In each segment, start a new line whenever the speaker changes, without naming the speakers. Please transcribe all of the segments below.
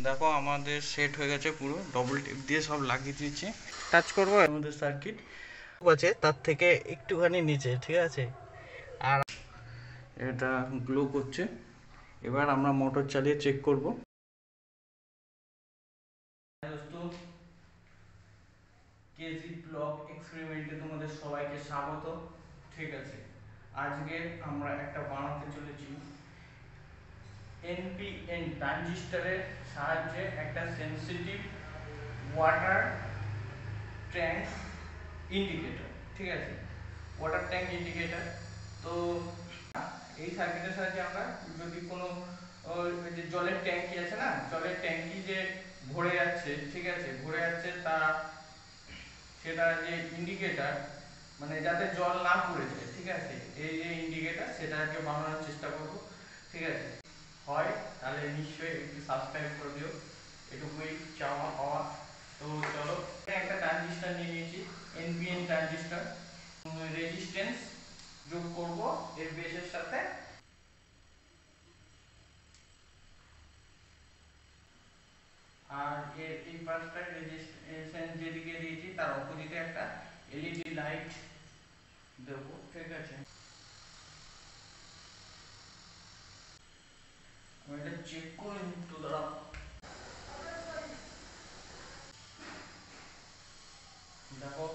দেখো আমাদের সেট হয়ে গেছে, পুরো ডবল টেপ দিয়ে সব লাগিয়ে দিয়েছি। টাচ করবো আমাদের সার্কিট আছে তার থেকে একটুখানি নিচে, ঠিক আছে। আর এটা গ্লো করছে। এবার আমরা মোটর চালিয়ে চেক করব। কেজি ব্লক এক্সপেরিমেন্টে তোমাদের সবাইকে স্বাগত। ঠিক আছে, আজকে আমরা একটা বানাতে চলেছি এনপিএন ট্রানজিস্টরের সাহায্যে একটা সেন্সিটিভ ওয়াটার ট্যাঙ্ক ইন্ডিকেটর। ঠিক আছে, ওয়াটার ট্যাঙ্ক ইন্ডিকেটর। তো এই সার্কিটের সাহায্যে আমরা যদি কোনো যে জলের ট্যাঙ্কি আছে না, জলের ট্যাঙ্কি যে ভরে যাচ্ছে, ঠিক আছে, ভরে যাচ্ছে তা সেটা যে ইন্ডিকেটর, মানে যাতে জল না পড়ে যায়, ঠিক আছে, এই যে ইন্ডিকেটর সেটাকে বানানোর চেষ্টা করব। ঠিক আছে, হয় তাহলে নিশ্চয়ই একটু সাবস্ক্রাইব করে দিও, এটুকুই চাওয়া পাওয়া। তো চলো, একটা ট্রানজিস্টর নিয়ে নিয়েছি, এনপিএন ট্রানজিস্টর। রেজিস্ট্যান্স যোগ করব এর বেসের সাথে। আর এর এই পাঁচটা রেজিস্ট্যান্স যেদিকে দিয়েছি তার অপোজিটে একটা এলইডি লাইট দেবো। ঠিক আছে, আমি এটা চেক করে একটু দাঁড়াও। দেখো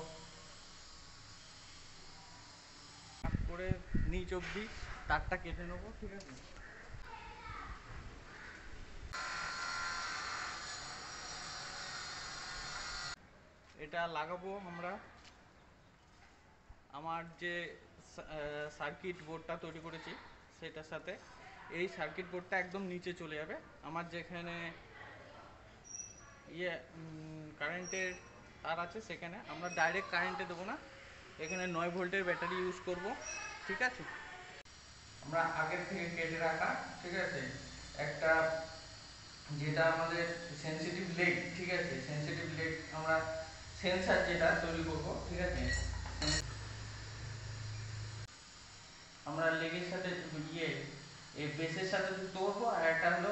করে নিচ অব্দি তারটা কেটে নেবো। ঠিক আছে, এটা লাগাবো আমরা আমার যে সার্কিট বোর্ডটা তৈরি করেছি সেটার সাথে। এই সার্কিট বোর্ডটা একদম নিচে চলে যাবে। আমার যেখানে কারেন্টের তার আছে সেখানে আমরা ডাইরেক্ট কারেন্টে দেবো না, এখানে 9 ভোল্টের ব্যাটারি ইউজ করব। ঠিক আছে, আমরা আগের থেকে কেটে রাখা, ঠিক আছে, একটা যেটা আমাদের সেনসিটিভ লেগ, ঠিক আছে, সেনসিটিভ লেগ আমরা সেন্সার যেটা তৈরি করব। ঠিক আছে, আমরা লেগের সাথে এই বেসের সাথে যুক্ত করবো, আর একটা হলো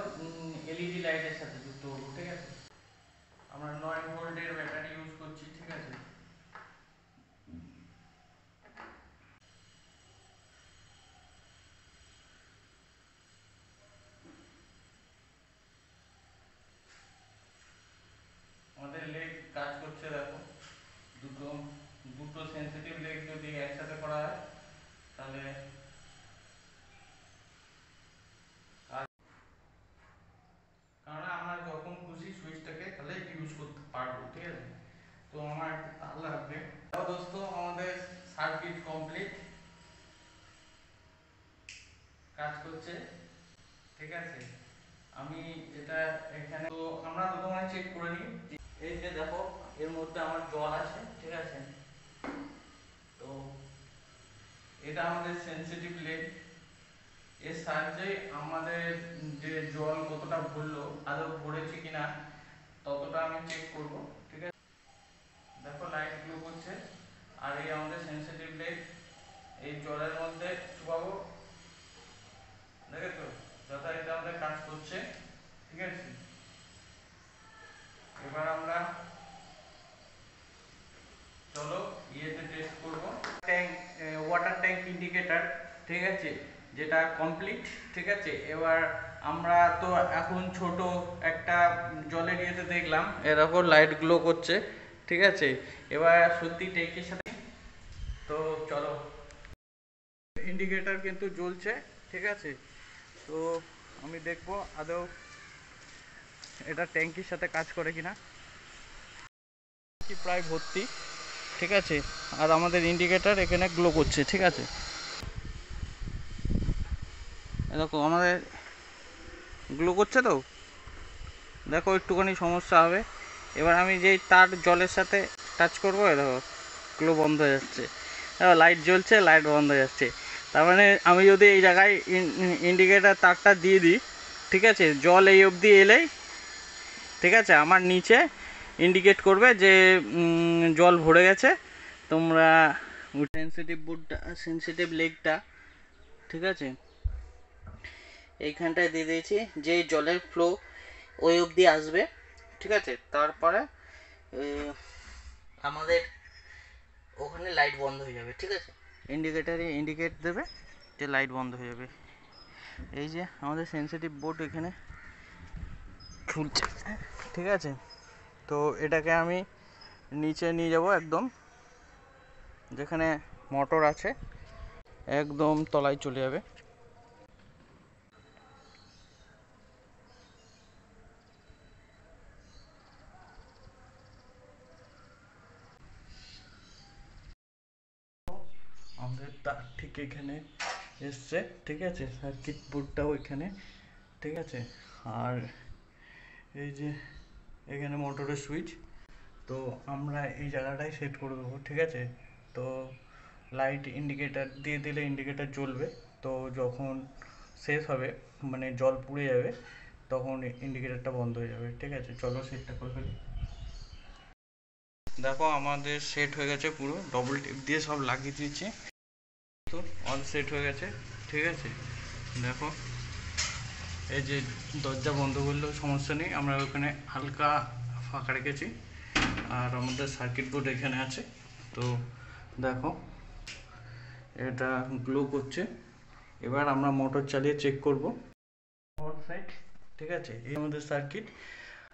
এলইডি লাইটের সাথে যুক্ত করবো। ঠিক আছে, আমরা 9 ভোল্টের ব্যাটারি ইউজ করছি। ঠিক আছে, আমাদের লেগ কাজ করছে। দেখো দুটো দুটো সেনসিটিভ লেগ যদি একসাথে করা হয় তাহলে কারণ আমরা যখন খুশি সুইচটাকে তাহলে ইউজ করতে পারবো। ঠিক আছে, তো আমার একটু তার লাগবে। দোস্ত, আমাদের সার্কিট কমপ্লিট, কাজ করছে। ঠিক আছে, আমি এটা এখানে তো আমরা প্রথমে চেক করে নিই। এই যে দেখো এর মধ্যে আমার জল আছে। ঠিক আছে, তো এটা আমাদের সেনসিটিভ লেগ। এর সাহায্যে আমাদের যে জল কতটা ভরলো, আদৌ ভরেছে কিনা ততটা আমি চেক করব। ঠিক আছে, দেখো লাইট গ্লো করছে। আর এই আমাদের সেনসিটিভ লেগ এই জলের মধ্যে চুবাবো, দেখেছো যথারীতি আমাদের কাজ করছে। ঠিক আছে, এবার আমরা চলো ইয়েতে টেস্ট করব। ট্যাঙ্ক ওয়াটার ট্যাঙ্ক ইন্ডিকেটর, ঠিক আছে, যেটা কমপ্লিট। ঠিক আছে, এবার আমরা তো এখন ছোট একটা জলের ইয়েতে দেখলাম এরকম লাইট গ্লো করছে। ঠিক আছে, এবার সত্যি ট্যাঙ্কের সাথে, তো চলো ইন্ডিকেটর কিন্তু জ্বলছে। ঠিক আছে, তো আমি দেখবো আদৌ এটা ট্যাঙ্কির সাথে কাজ করে কিনা। প্রায় ভর্তি। ঠিক আছে, আর আমাদের ইন্ডিকেটর এখানে গ্লো করছে। ঠিক আছে, দেখো আমাদের গ্লো করছে। তো দেখো একটুখানি সমস্যা হবে। এবার আমি যেই তার জলের সাথে টাচ করবো, দেখো গ্লো বন্ধ হয়ে যাচ্ছে। দেখো লাইট জ্বলছে, লাইট বন্ধ হয়ে যাচ্ছে। তার মানে আমি যদি এই জায়গায় ইন্ডিকেটার তারটা দিয়ে দিই, ঠিক আছে, জল এই অবধি এলেই, ঠিক আছে, আমার নিচে ইন্ডিকেট করবে যে জল ভরে গেছে। তোমরা সেন্সিটিভ বোর্ডটা, সেন্সিটিভ লেগটা, ঠিক আছে, এইখানটায় দিয়ে দিয়েছি যে জলের ফ্লো
ওই অবধি আসবে, ঠিক আছে। তারপরে আমাদের ওখানে লাইট বন্ধ হয়ে যাবে, ঠিক আছে, ইন্ডিকেটারে ইন্ডিকেট দেবে যে লাইট বন্ধ হয়ে যাবে। এই যে আমাদের সেন্সিটিভ বোর্ড এখানে খুলছে, ঠিক আছে। তো এটাকে আমি নিচে নিয়ে যাব, একদম যেখানে মোটর আছে একদম তলায় চলে যাবে। আমাদের তার ঠিক এখানে এসছে, ঠিক আছে, সার্কিট বোর্ডটাও এখানে, ঠিক আছে। আর এই যে এখানে মোটরের সুইচ, তো আমরা এই জায়গাটায় সেট করে দেবো, ঠিক আছে। তো লাইট ইন্ডিকেটার দিয়ে দিলে ইন্ডিকেটার জ্বলবে, তো যখন শেষ হবে মানে জল পুড়ে যাবে তখন ইন্ডিকেটারটা বন্ধ হয়ে যাবে, ঠিক আছে। চলো সেটটা করে ফেলি। দেখো আমাদের সেট হয়ে গেছে, পুরো ডবল টেপ দিয়ে সব লাগিয়ে দিয়েছি, তো অল সেট হয়ে গেছে, ঠিক আছে। দেখো এই যে দরজা বন্ধ করলেও সমস্যা নেই, আমরা ওখানে হালকা ফাঁকা রেখেছি। আর আমাদের সার্কিট বোর্ড এখানে আছে, তো দেখো এটা গ্লো করছে। এবার আমরা মোটর চালিয়ে চেক করব পাওয়ার সাইড, ঠিক আছে। এই আমাদের সার্কিট,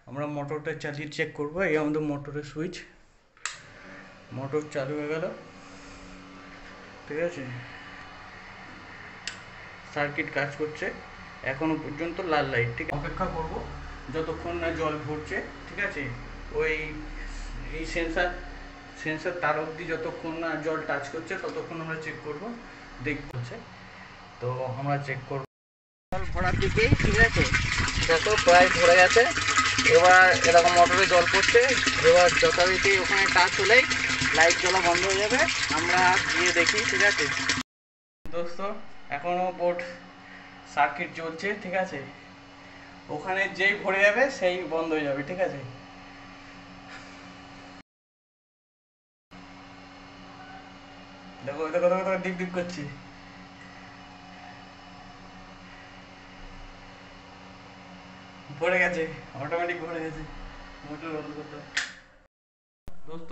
আমরা মোটরটা চালিয়ে চেক করব। এই আমাদের মোটরের সুইচ, মোটর চালু হয়ে গেল, ঠিক আছে। সার্কিট কাজ করছে, এখনো পর্যন্ত লাল লাইট, ঠিক অপেক্ষা করব যতক্ষণ না জল ভরছে, ঠিক আছে। ওই এই সেন্সার তার অবধি যতক্ষণ না জল টাচ করছে ততক্ষণ আমরা চেক করব, দেখছে। তো আমরা চেক করব জল ভরার দিকেই, ঠিক আছে। দেখো প্রায় ভরে গেছে, এবার এরকম মোটরে জল পড়ছে। এবার যথারীতি ওখানে টাচ হলেই লাইট জ্বলা বন্ধ হয়ে যাবে, আমরা গিয়ে দেখি, ঠিক আছে। দোস্ত এখনো বোর্ড সার্কিট জ্বলছে, ঠিক আছে। ওখানে যেই ভরে যাবে সেই বন্ধ হয়ে যাবে, ঠিক আছে। দেখো দেখো দেখো দেখো, ডিপ ডিপ করছে, ভরে গেছে, অটোমেটিক ভরে গেছে। মোটর বন্ধ করতে হবে। দোস্ত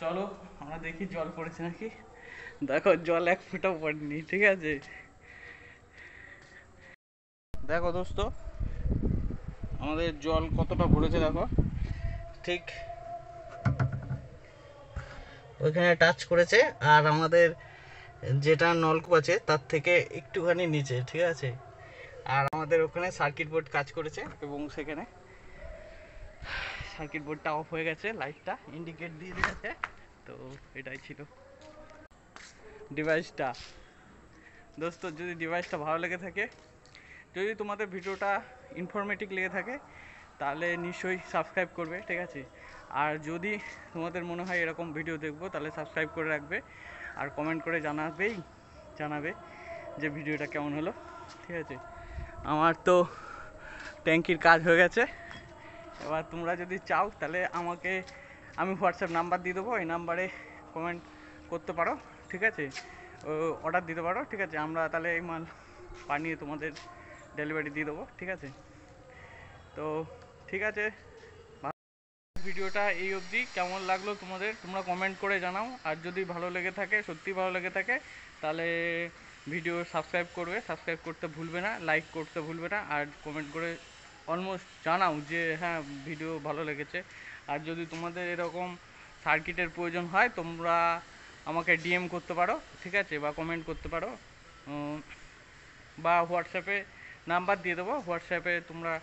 চলো আমরা দেখি জল পড়েছে নাকি। দেখো জল এক ফোঁটাও পড়েনি, ঠিক আছে। দেখো দোস্ত আমাদের জল কতটা ভরেছে, দেখো ঠিক ওইখানে টাচ করেছে। আর আমাদের যেটা নলকূপ আছে তার থেকে একটুখানি নিচে, ঠিক আছে। আর আমাদের ওখানে সার্কিট বোর্ড কাজ করেছে এবং সেখানে সার্কিট বোর্ডটা অফ হয়ে গেছে, লাইটটা ইন্ডিকেট দিয়ে দিয়েছে। তো এটাই ছিল ডিভাইসটা। দোস্ত যদি ডিভাইসটা ভালো লেগে থাকে, যদি তোমাদের ভিডিওটা ইনফরমেটিভ লেগে থাকে, তাহলে নিশ্চয়ই সাবস্ক্রাইব করবে, ঠিক আছে। আর যদি তোমাদের মনে হয় এরকম ভিডিও দেখবো, তাহলে সাবস্ক্রাইব করে রাখবে আর কমেন্ট করে জানাবে যে ভিডিওটা কেমন হলো, ঠিক আছে। আমার তো ট্যাঙ্কির কাজ হয়ে গেছে। এবার তোমরা যদি চাও তাহলে আমি হোয়াটসঅ্যাপ নাম্বার দিয়ে দেবো, এই নাম্বারে কমেন্ট করতে পারো, ঠিক আছে। অর্ডার দিতে পারো, ঠিক আছে। আমরা তাহলে এই মাল বানিয়ে তোমাদের ডেলিভারি দিয়ে দেবো, ঠিক আছে। তো ঠিক আছে, ভিডিওটা এই অবধি। কেমন লাগলো তোমরা কমেন্ট করে জানাও। আর যদি ভালো লেগে থাকে, সত্যি ভালো লেগে থাকে, তাহলে ভিডিও সাবস্ক্রাইব করতে ভুলবে না, লাইক করতে ভুলবে না, আর কমেন্ট করে অলমোস্ট জানাও যে হ্যাঁ ভিডিও ভালো লেগেছে। আর যদি তোমাদের এরকম সার্কিটের প্রয়োজন হয়, তোমরা আমাকে ডিএম করতে পারো, ঠিক আছে, বা কমেন্ট করতে পারো, বা হোয়াটসঅ্যাপে নাম্বার দিয়ে দেবো, হোয়াটসঅ্যাপে তোমরা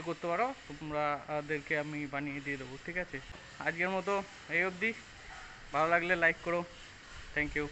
করতে পারো, তোমরাদেরকে আমি বানিয়ে দিয়ে দেবো, ঠিক আছে। আজকের মতো এই অবধি। ভালো লাগলে লাইক করো। Thank you.